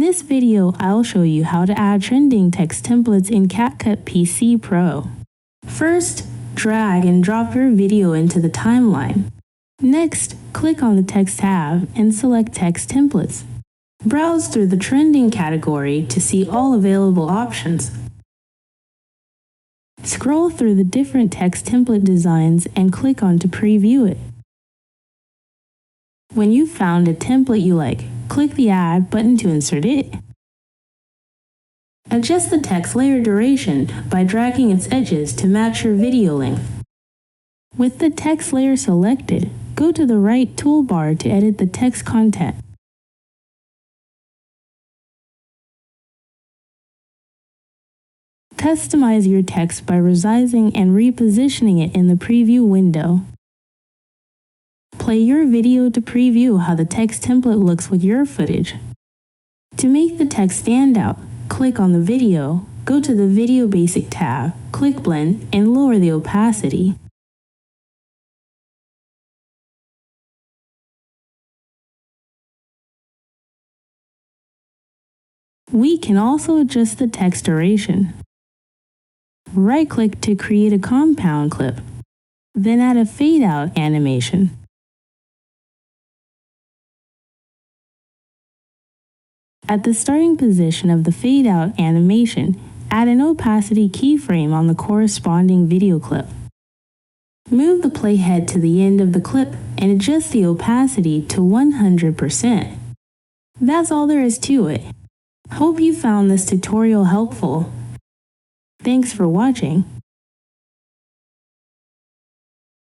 this video, I'll show you how to add trending text templates in CapCut PC Pro. First, drag and drop your video into the timeline. Next, click on the Text tab and select Text Templates. Browse through the trending category to see all available options. Scroll through the different text template designs and click on to preview it. When you've found a template you like, click the Add button to insert it. Adjust the text layer duration by dragging its edges to match your video length. With the text layer selected, go to the right toolbar to edit the text content. Customize your text by resizing and repositioning it in the preview window. Play your video to preview how the text template looks with your footage. To make the text stand out, click on the video, go to the Video Basic tab, click Blend, and lower the opacity. We can also adjust the text duration. Right-click to create a compound clip, then add a fade-out animation. At the starting position of the fade-out animation, add an opacity keyframe on the corresponding video clip. Move the playhead to the end of the clip and adjust the opacity to 100%. That's all there is to it. Hope you found this tutorial helpful. Thanks for watching.